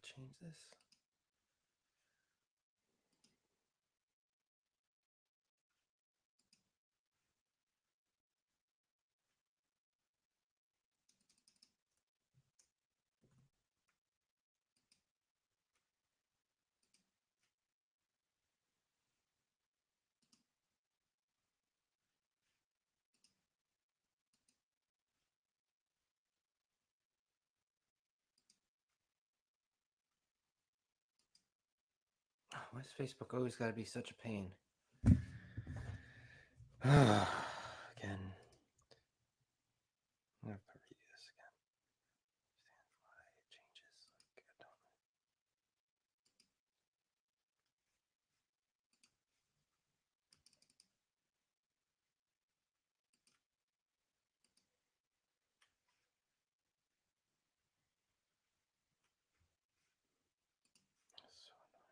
change this. Why is Facebook always got to be such a pain? Again. I'm going to read this again. Why it changes. Like, I don't know. That's so annoying.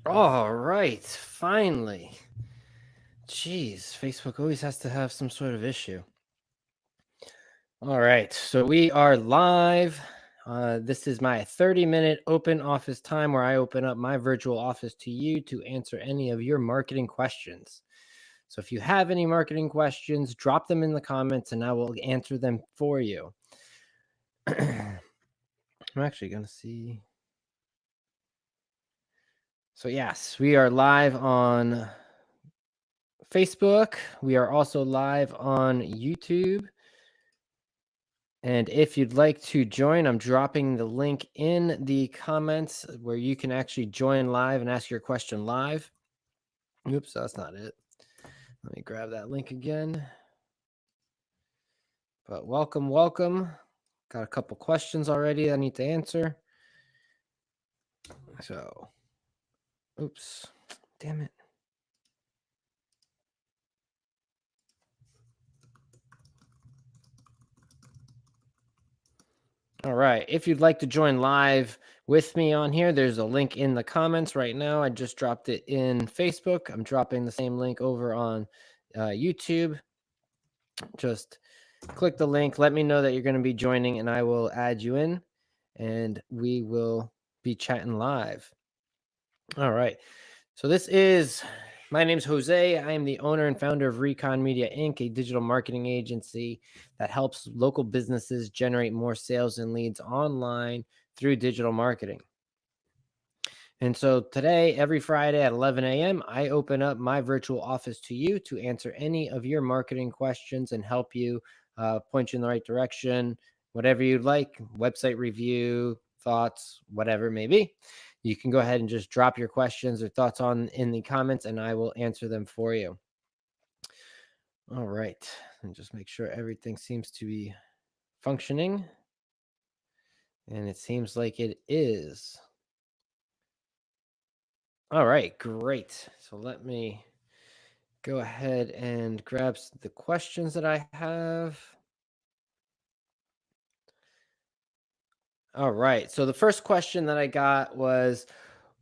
All right, finally. Jeez, Facebook always has to have some sort of issue. All right, so we are live. This is my 30-minute open office time where I open up my virtual office to you to answer any of your marketing questions. So if you have any marketing questions, drop them in the comments and I will answer them for you. I'm actually going to see. So yes, we are live on Facebook. We are also live on YouTube. And if you'd like to join, I'm dropping the link in the comments where you can actually join live and ask your question live. Oops, that's not it. Let me grab that link again. But welcome. Got a couple questions already I need to answer. So, oops, damn it. All right. If you'd like to join live with me on here, there's a link in the comments right now. I just dropped it in Facebook. I'm dropping the same link over on YouTube. Just click the link. Let me know that you're going to be joining, and I will add you in, and we will be chatting live. All right. So my name's Jose. I am the owner and founder of Recon Media Inc., a digital marketing agency that helps local businesses generate more sales and leads online through digital marketing. And so today, every Friday at 11 a.m., I open up my virtual office to you to answer any of your marketing questions and help you point you in the right direction, whatever you'd like, website review, thoughts, whatever it may be. You can go ahead and just drop your questions or thoughts in the comments and I will answer them for you. All right. And just make sure everything seems to be functioning. And it seems like it is. All right, great. So let me go ahead and grab the questions that I have. All right. So the first question that I got was,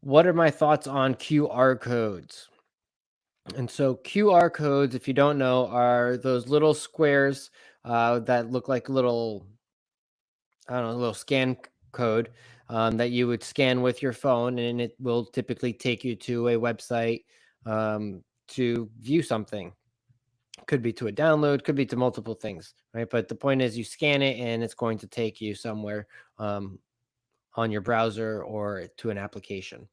what are my thoughts on QR codes? And so QR codes, if you don't know, are those little squares that look like little, little scan code that you would scan with your phone, and it will typically take you to a website to view something. Could be to a download, could be to multiple things, right? But the point is you scan it and it's going to take you somewhere on your browser or to an application.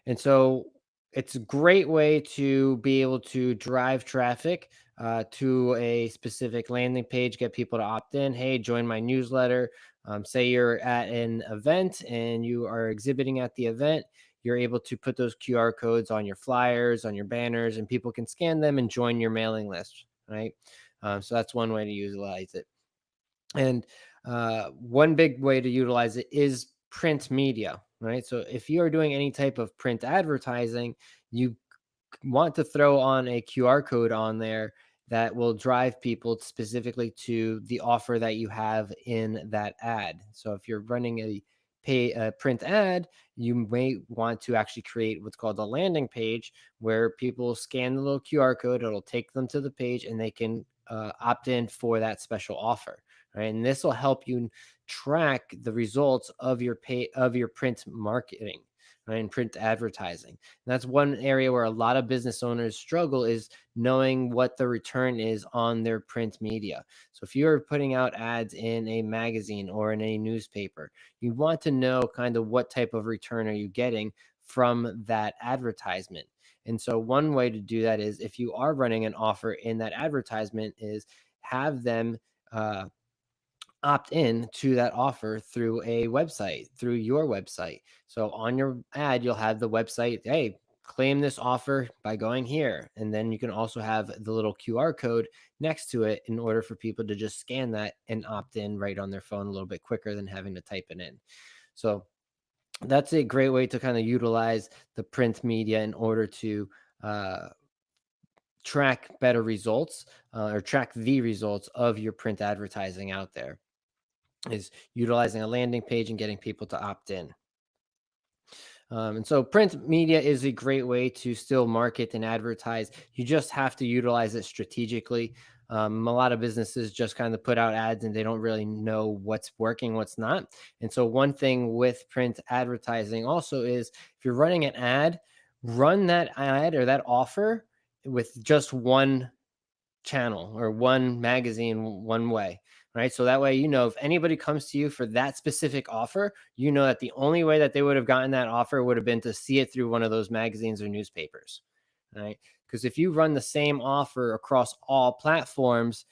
And so it's a great way to be able to drive traffic to a specific landing page, get people to opt in. Hey, join my newsletter. Say you're at an event and you are exhibiting at the event. You're able to put those QR codes on your flyers, on your banners, and people can scan them and join your mailing list, right? So that's one way to utilize it. And one big way to utilize it is print media, right? So if you are doing any type of print advertising, you want to throw on a QR code on there that will drive people specifically to the offer that you have in that ad. So if you're running a print ad, you may want to actually create what's called a landing page where people scan the little QR code. It'll take them to the page and they can opt in for that special offer. Right, and this will help you track the results of your print marketing, right, and print advertising. And that's one area where a lot of business owners struggle, is knowing what the return is on their print media. So if you're putting out ads in a magazine or in a newspaper, you want to know kind of what type of return are you getting from that advertisement. And so one way to do that is, if you are running an offer in that advertisement, is have them opt in to that offer through a website, through your website. So on your ad, you'll have the website, hey, claim this offer by going here. And then you can also have the little QR code next to it in order for people to just scan that and opt in right on their phone a little bit quicker than having to type it in. So that's a great way to kind of utilize the print media in order to track better results, or track the results of your print advertising out there, is utilizing a landing page and getting people to opt in. And so print media is a great way to still market and advertise. You just have to utilize it strategically. A lot of businesses just kind of put out ads and they don't really know what's working, what's not. And so one thing with print advertising also is, if you're running an ad, run that ad or that offer with just one channel or one magazine one way, right? So that way, if anybody comes to you for that specific offer, that the only way that they would have gotten that offer would have been to see it through one of those magazines or newspapers, right? Because if you run the same offer across all platforms,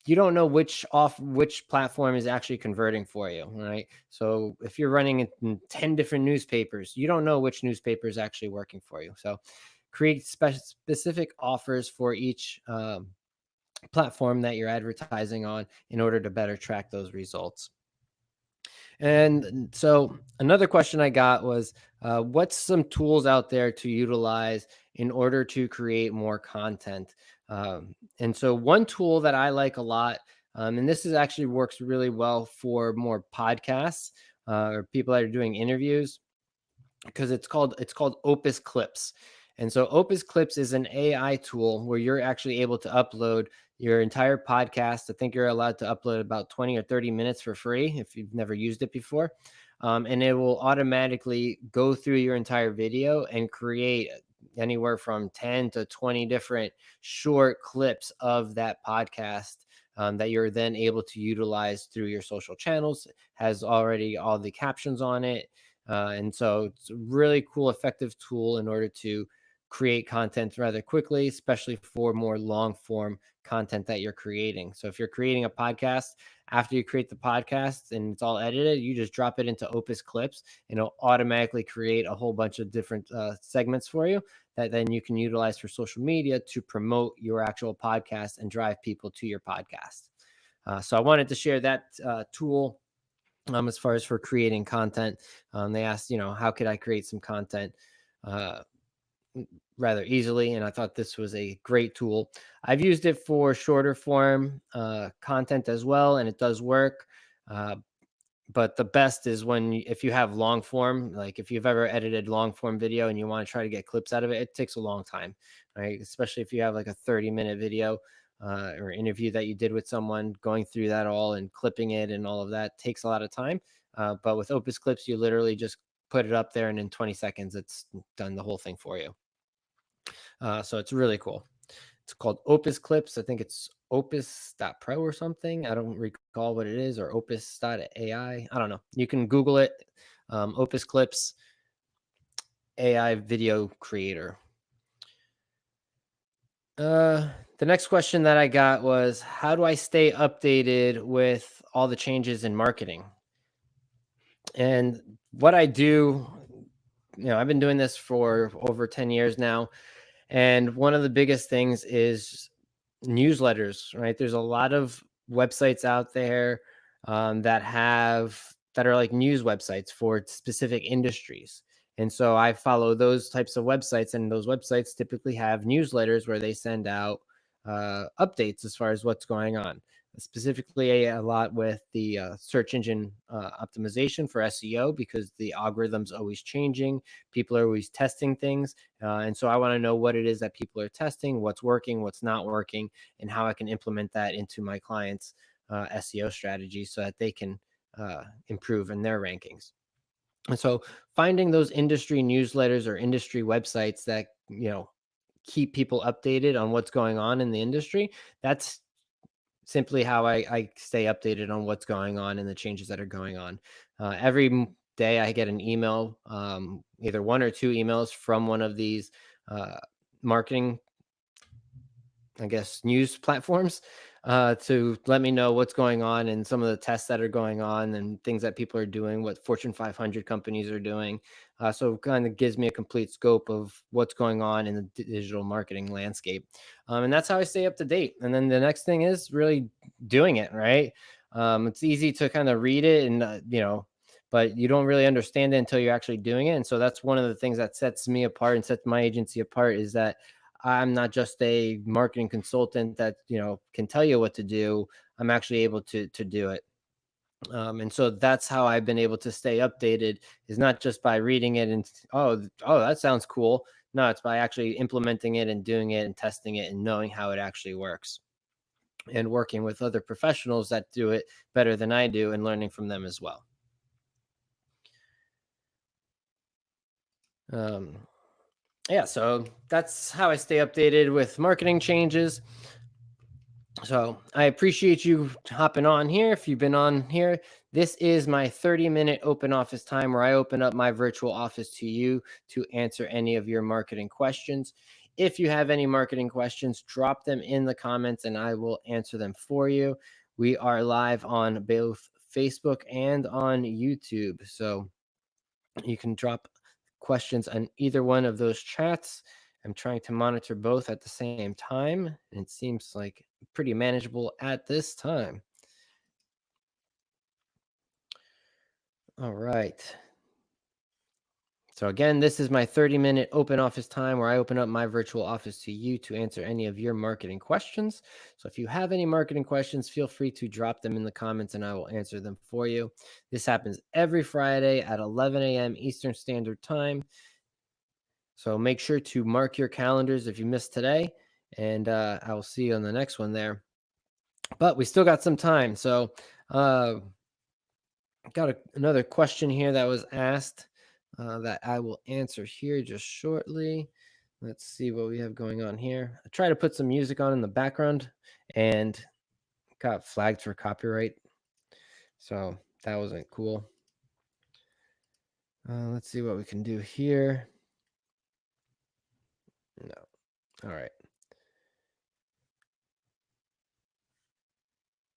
you don't know which platform is actually converting for you, right? So if you're running it in 10 different newspapers, you don't know which newspaper is actually working for you. So create specific offers for each platform that you're advertising on in order to better track those results. And so another question I got was, what's some tools out there to utilize in order to create more content? And so one tool that I like a lot, and this is actually works really well for more podcasts, or people that are doing interviews, because it's called Opus Clips. And so Opus Clips is an AI tool where you're actually able to upload your entire podcast. I think you're allowed to upload about 20 or 30 minutes for free if you've never used it before. And it will automatically go through your entire video and create anywhere from 10 to 20 different short clips of that podcast, that you're then able to utilize through your social channels. Has already all the captions on it. And so it's a really cool, effective tool in order to create content rather quickly, especially for more long form content that you're creating. So if you're creating a podcast, after you create the podcast and it's all edited, you just drop it into Opus Clips and it'll automatically create a whole bunch of different segments for you that then you can utilize for social media to promote your actual podcast and drive people to your podcast. So I wanted to share that tool. As far as for creating content, they asked, how could I create some content rather easily? And I thought this was a great tool. I've used it for shorter form content as well, and it does work. But the best is if you have long form, like if you've ever edited long form video and you want to try to get clips out of it, it takes a long time, right? Especially if you have like a 30-minute video or interview that you did with someone, going through that all and clipping it and all of that takes a lot of time. But with Opus Clips, you literally just put it up there and in 20 seconds, it's done the whole thing for you. So it's really cool. It's called Opus Clips. I think it's opus.pro or something. I don't recall what it is, or opus.ai. I don't know. You can Google it. Opus Clips AI video creator. The next question that I got was, how do I stay updated with all the changes in marketing? And what I do, I've been doing this for over 10 years now. And one of the biggest things is newsletters, right? There's a lot of websites out there that are like news websites for specific industries. And so I follow those types of websites, and those websites typically have newsletters where they send out updates as far as what's going on. Specifically, a lot with the search engine optimization for SEO, because the algorithm's always changing. People are always testing things. And so I want to know what it is that people are testing, what's working, what's not working, and how I can implement that into my clients' SEO strategy so that they can improve in their rankings. And so finding those industry newsletters or industry websites that, keep people updated on what's going on in the industry, that's simply how I stay updated on what's going on and the changes that are going on. Every day I get an email, either one or two emails from one of these marketing, I guess, news platforms, to let me know what's going on and some of the tests that are going on and things that people are doing, what Fortune 500 companies are doing. So it kind of gives me a complete scope of what's going on in the digital marketing landscape. And that's how I stay up to date. And then the next thing is really doing it, right? It's easy to kind of read it and, but you don't really understand it until you're actually doing it. And so that's one of the things that sets me apart and sets my agency apart, is that I'm not just a marketing consultant that, can tell you what to do. I'm actually able to do it. And so that's how I've been able to stay updated, is not just by reading it and, oh, that sounds cool. No, it's by actually implementing it and doing it and testing it and knowing how it actually works, and working with other professionals that do it better than I do and learning from them as well. Yeah, so that's how I stay updated with marketing changes. So I appreciate you hopping on here. If you've been on here, this is my 30-minute open office time where I open up my virtual office to you to answer any of your marketing questions. If you have any marketing questions, drop them in the comments and I will answer them for you. We are live on both Facebook and on YouTube. So you can drop questions on either one of those chats. I'm trying to monitor both at the same time, and it seems like pretty manageable at this time. All right. So again, this is my 30-minute open office time where I open up my virtual office to you to answer any of your marketing questions. So if you have any marketing questions, feel free to drop them in the comments and I will answer them for you. This happens every Friday at 11 a.m. Eastern Standard Time. So make sure to mark your calendars if you missed today, and I will see you on the next one there. But we still got some time. So got another question here that was asked that I will answer here just shortly. Let's see what we have going on here. I try to put some music on in the background and got flagged for copyright. So that wasn't cool. Let's see what we can do here. No. All right.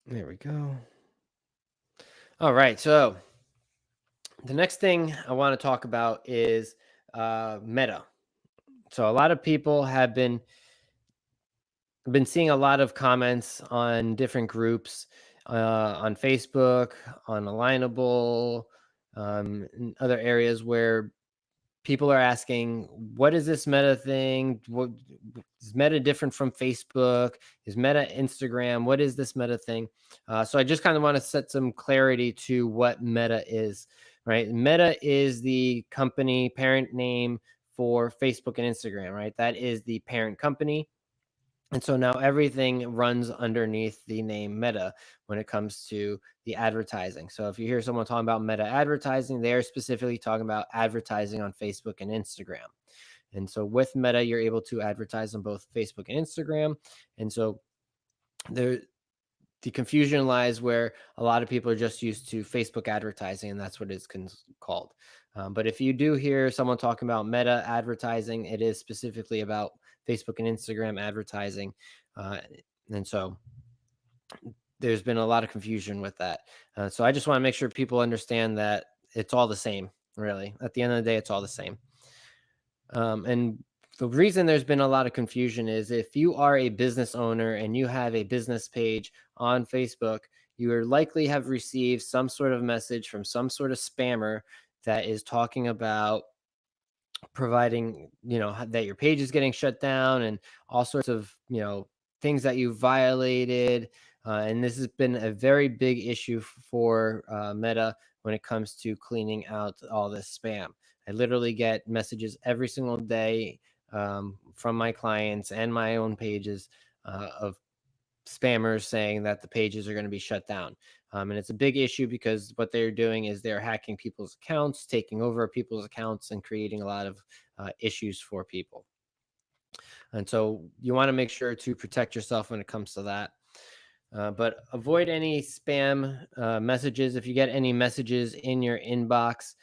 There we go. All right. So the next thing I want to talk about is Meta. So a lot of people have been seeing a lot of comments on different groups, on Facebook, on Alignable, and other areas where people are asking, what is this Meta thing? What is Meta different from Facebook? Is Meta Instagram? What is this Meta thing? So I just kind of want to set some clarity to what Meta is, right? Meta is the company parent name for Facebook and Instagram, right? That is the parent company. And so now everything runs underneath the name Meta when it comes to the advertising. So if you hear someone talking about Meta advertising, they're specifically talking about advertising on Facebook and Instagram. And so with Meta, you're able to advertise on both Facebook and Instagram. And so the confusion lies where a lot of people are just used to Facebook advertising, and that's what it's called. But if you do hear someone talking about Meta advertising, it is specifically about Facebook and Instagram advertising. And so there's been a lot of confusion with that. So I just want to make sure people understand that it's all the same, really. At the end of the day, it's all the same. And the reason there's been a lot of confusion is if you are a business owner and you have a business page on Facebook, you are likely have received some sort of message from some sort of spammer that is talking about providing, that your page is getting shut down and all sorts of, things that you violated. And this has been a very big issue for Meta when it comes to cleaning out all this spam. I literally get messages every single day from my clients and my own pages of spammers saying that the pages are going to be shut down. And it's a big issue because what they're doing is they're hacking people's accounts, taking over people's accounts, and creating a lot of issues for people. And so you want to make sure to protect yourself when it comes to that. But avoid any spam messages. If you get any messages in your inbox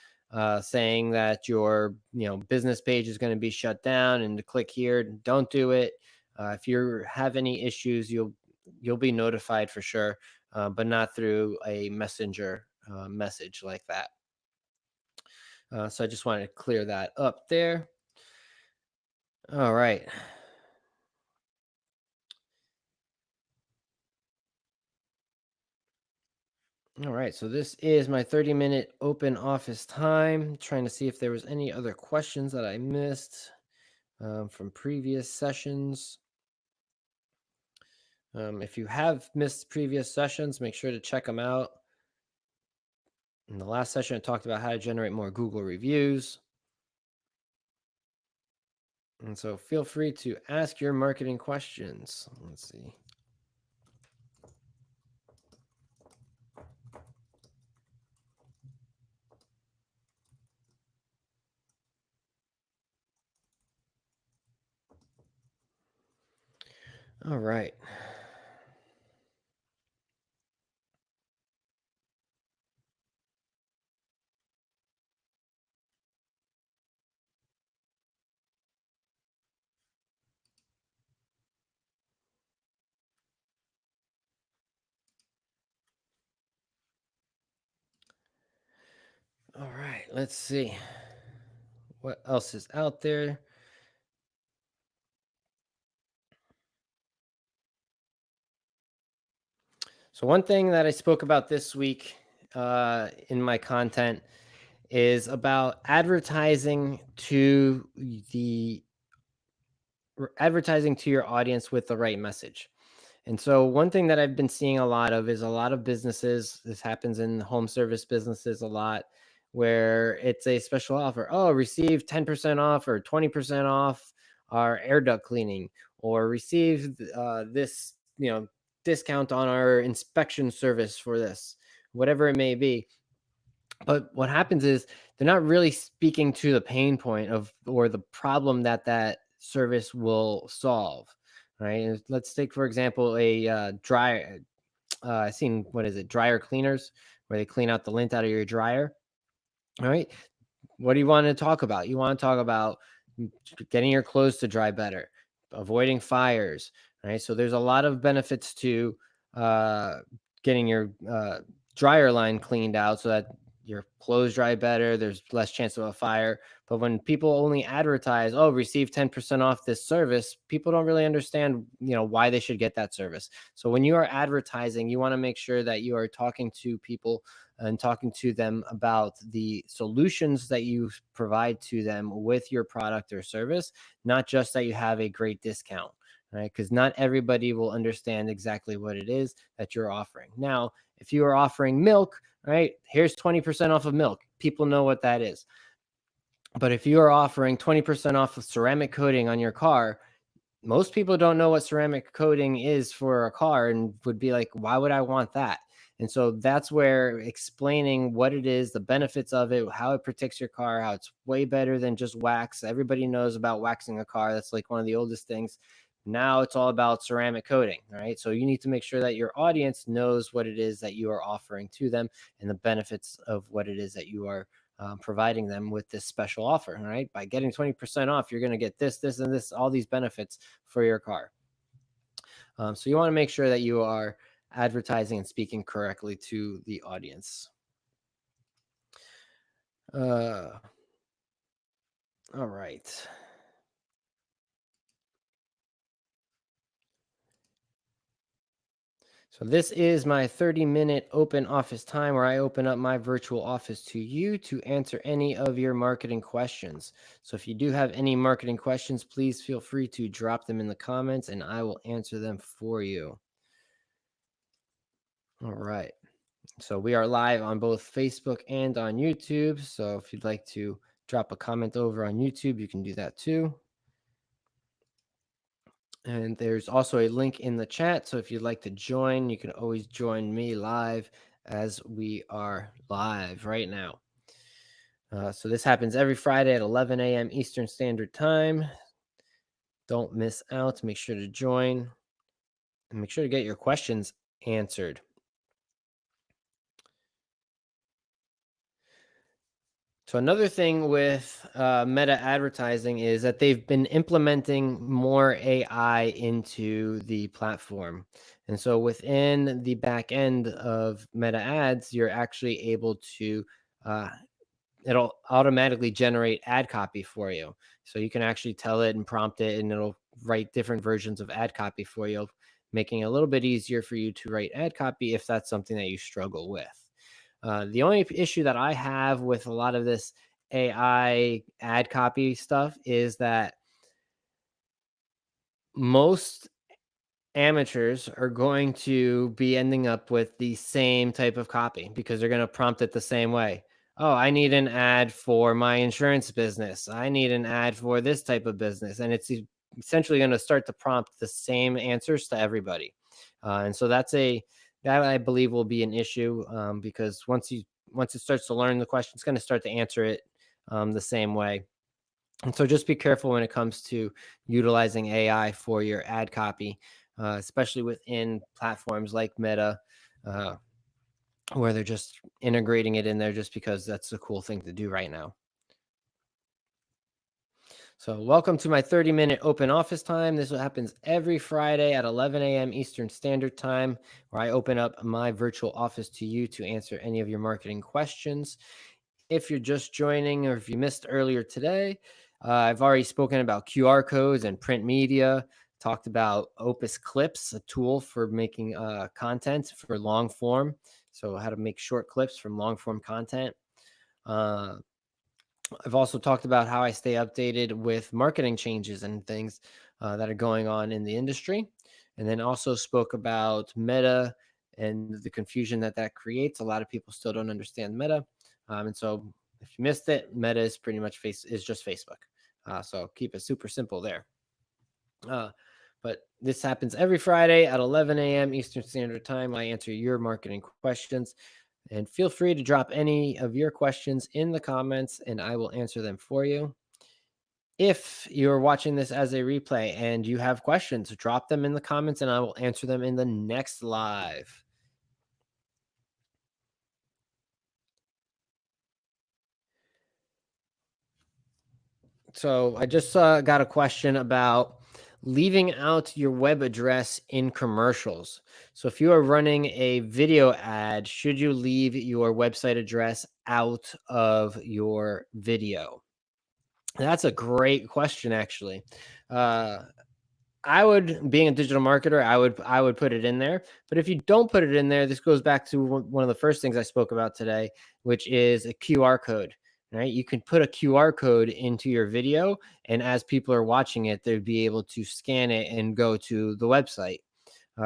saying that your business page is going to be shut down and to click here, don't do it. If you have any issues, you'll be notified for sure, but not through a messenger message like that. So I just wanted to clear that up there. All right. All right, so this is my 30-minute open office time. Trying to see if there was any other questions that I missed from previous sessions. If you have missed previous sessions, make sure to check them out. In the last session, I talked about how to generate more Google reviews. And so feel free to ask your marketing questions. Let's see. All right. All right, let's see. What else is out there? So one thing that I spoke about this week in my content is about advertising to your audience with the right message. And so one thing that I've been seeing a lot of is a lot of businesses, this happens in home service businesses a lot, where it's a special offer. Oh, receive 10% off or 20% off our air duct cleaning, or receive this, discount on our inspection service for this, whatever it may be. But what happens is they're not really speaking to the pain point of or the problem that that service will solve, right? And let's take for example a dryer. I've seen, what is it, dryer cleaners, where they clean out the lint out of your dryer. All right, what do you want to talk about? You want to talk about getting your clothes to dry better, avoiding fires, right? So there's a lot of benefits to uh, getting your dryer line cleaned out so that your clothes dry better. There's less chance of a fire. But when people only advertise, oh, receive 10% off this service, people don't really understand, why they should get that service. So when you are advertising, you want to make sure that you are talking to people and talking to them about the solutions that you provide to them with your product or service, not just that you have a great discount, right? Because not everybody will understand exactly what it is that you're offering. Now, if you are offering milk, right, here's 20% off of milk. People know what that is. But if you are offering 20% off of ceramic coating on your car, most people don't know what ceramic coating is for a car and would be like, why would I want that? And so that's where explaining what it is, the benefits of it, how it protects your car, how it's way better than just wax. Everybody knows about waxing a car. That's like one of the oldest things. Now it's all about ceramic coating, right? So you need to make sure that your audience knows what it is that you are offering to them and the benefits of what it is that you are providing them with this special offer, right? By getting 20% off, you're going to get this, this, and this, all these benefits for your car. So you want to make sure that you are advertising and speaking correctly to the audience. All right. So this is my 30-minute open office time where I open up my virtual office to you to answer any of your marketing questions. So if you do have any marketing questions, please feel free to drop them in the comments and I will answer them for you. All right. So we are live on both Facebook and on YouTube. So if you'd like to drop a comment over on YouTube, you can do that too. And there's also a link in the chat. So if you'd like to join, you can always join me live as we are live right now. So this happens every Friday at 11 a.m. Eastern Standard Time. Don't miss out. Make sure to join and make sure to get your questions answered. So another thing with Meta advertising is that they've been implementing more AI into the platform. And so within the back end of Meta ads, you're actually able to, it'll automatically generate ad copy for you. So you can actually tell it and prompt it and it'll write different versions of ad copy for you, making it a little bit easier for you to write ad copy if that's something that you struggle with. The only issue that I have with a lot of this AI ad copy stuff is that most amateurs are going to be ending up with the same type of copy because they're going to prompt it the same way. Oh, I need an ad for my insurance business. I need an ad for this type of business. And it's essentially going to start to prompt the same answers to everybody. And so that I believe will be an issue because once it starts to learn the question, it's going to start to answer it the same way. And so just be careful when it comes to utilizing AI for your ad copy, especially within platforms like Meta, where they're just integrating it in there just because that's a cool thing to do right now. So welcome to my 30-minute open office time. This happens every Friday at 11 a.m. Eastern Standard Time, where I open up my virtual office to you to answer any of your marketing questions. If you're just joining or if you missed earlier today, I've already spoken about QR codes and print media, talked about Opus Clips, a tool for making content for long form. So how to make short clips from long form content. I've also talked about how I stay updated with marketing changes and things that are going on in the industry. And then also spoke about Meta and the confusion that creates. A lot of people still don't understand Meta. And so if you missed it, Meta is pretty much is just Facebook. So keep it super simple there. But this happens every Friday at 11 a.m. Eastern Standard Time. I answer your marketing questions. And feel free to drop any of your questions in the comments and I will answer them for you. If you're watching this as a replay and you have questions, drop them in the comments and I will answer them in the next live. So I just got a question about leaving out your web address in commercials. So if you are running a video ad, should you leave your website address out of your video? That's a great question, actually. I would, being a digital marketer, I would put it in there. But if you don't put it in there, this goes back to one of the first things I spoke about today, which is a QR code. Right? You can put a QR code into your video, and as people are watching it, they'd be able to scan it and go to the website.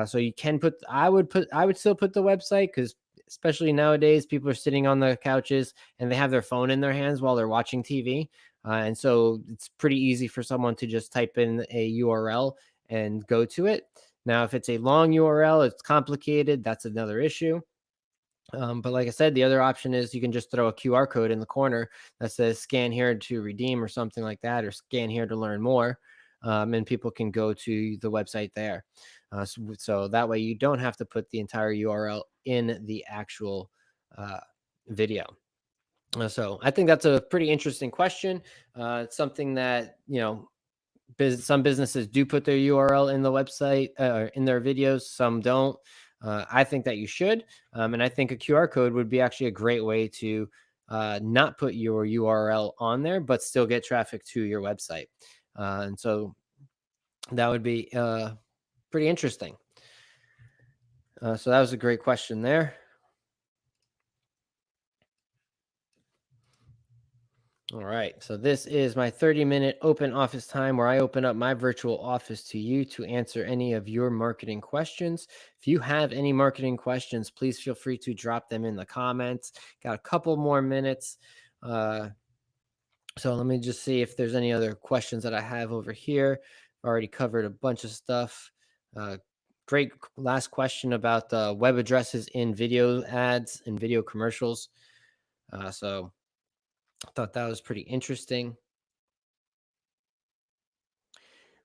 So you can put. I would still put the website because especially nowadays, people are sitting on the couches and they have their phone in their hands while they're watching TV. And so it's pretty easy for someone to just type in a URL and go to it. Now, if it's a long URL, it's complicated. That's another issue. But like I said, the other option is you can just throw a QR code in the corner that says scan here to redeem or something like that, or scan here to learn more. And people can go to the website there. So that way you don't have to put the entire URL in the actual video. So I think that's a pretty interesting question. It's something that, some businesses do put their URL in the website in their videos. Some don't. I think that you should. And I think a QR code would be actually a great way to not put your URL on there, but still get traffic to your website. And so that would be pretty interesting. So that was a great question there. All right. So this is my 30-minute open office time where I open up my virtual office to you to answer any of your marketing questions. If you have any marketing questions, please feel free to drop them in the comments. Got a couple more minutes. So let me just see if there's any other questions that I have over here. Already covered a bunch of stuff. Great last question about web addresses in video ads and video commercials. So I thought that was pretty interesting.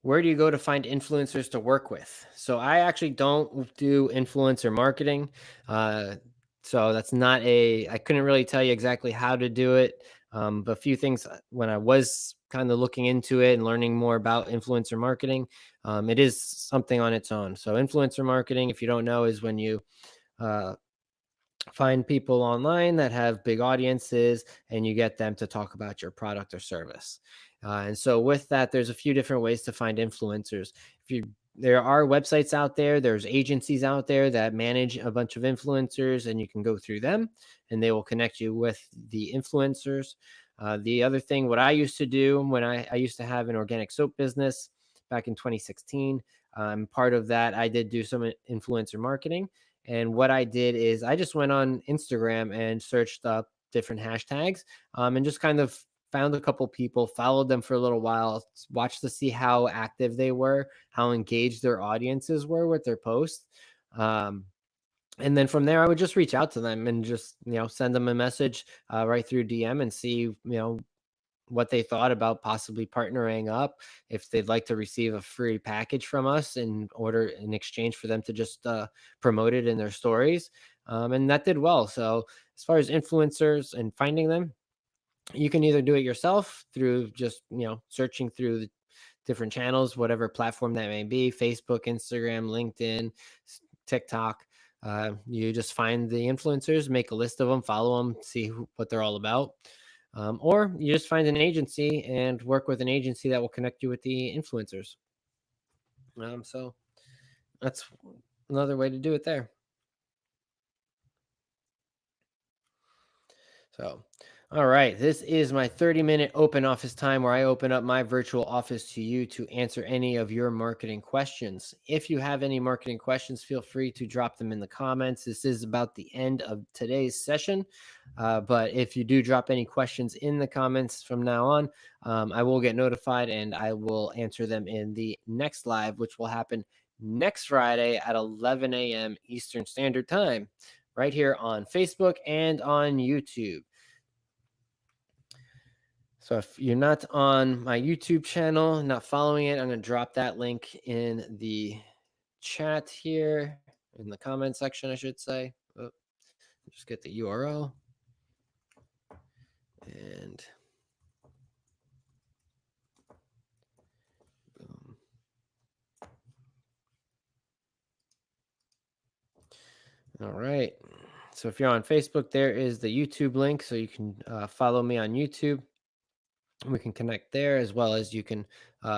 Where do you go to find influencers to work with? So I actually don't do influencer marketing. Uh, so that's not I couldn't really tell you exactly how to do it. But a few things when I was kind of looking into it and learning more about influencer marketing, it is something on its own. So influencer marketing, if you don't know, is when you uh, find people online that have big audiences and you get them to talk about your product or service. And so with that, there's a few different ways to find influencers. If you There are websites out there, there's agencies out there that manage a bunch of influencers, and you can go through them and they will connect you with the influencers. The other thing, what I used to do when I used to have an organic soap business back in 2016, part of that, I did do some influencer marketing. And what I did is I just went on Instagram and searched up different hashtags, and just kind of found a couple people, followed them for a little while, watched to see how active they were, how engaged their audiences were with their posts. Um, and then from there, I would just reach out to them and just, send them a message right through DM and see, what they thought about possibly partnering up, if they'd like to receive a free package from us in order in exchange for them to just promote it in their stories. And that did well. So as far as influencers and finding them, you can either do it yourself through just, searching through the different channels, whatever platform that may be, Facebook, Instagram, LinkedIn, TikTok. You just find the influencers, make a list of them, follow them, see what they're all about. Or you just find an agency and work with an agency that will connect you with the influencers. So that's another way to do it there. So, all right, this is my 30-minute open office time where I open up my virtual office to you to answer any of your marketing questions. If you have any marketing questions, feel free to drop them in the comments. This is about the end of today's session. But if you do drop any questions in the comments from now on, I will get notified and I will answer them in the next live, which will happen next Friday at 11 a.m. Eastern Standard Time, right here on Facebook and on YouTube. So if you're not on my YouTube channel, not following it, I'm going to drop that link in the chat here, in the comment section, I should say. Oh, just get the URL. And boom. All right. So if you're on Facebook, there is the YouTube link. So you can follow me on YouTube. We can connect there, as well as you can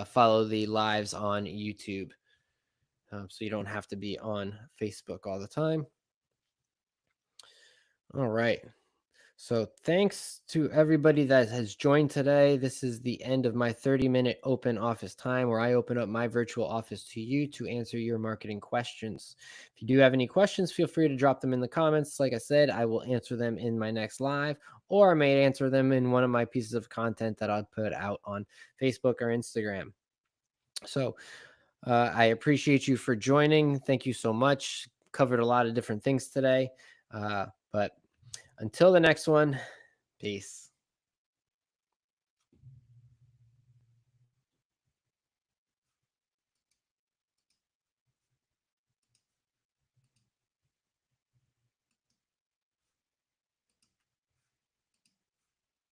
follow the lives on YouTube. So you don't have to be on Facebook all the time. All right. So thanks to everybody that has joined today. This is the end of my 30-minute open office time where I open up my virtual office to you to answer your marketing questions. If you do have any questions, feel free to drop them in the comments. Like I said, I will answer them in my next live, or I may answer them in one of my pieces of content that I'll put out on Facebook or Instagram. So I appreciate you for joining. Thank you so much. Covered a lot of different things today. But until the next one, peace.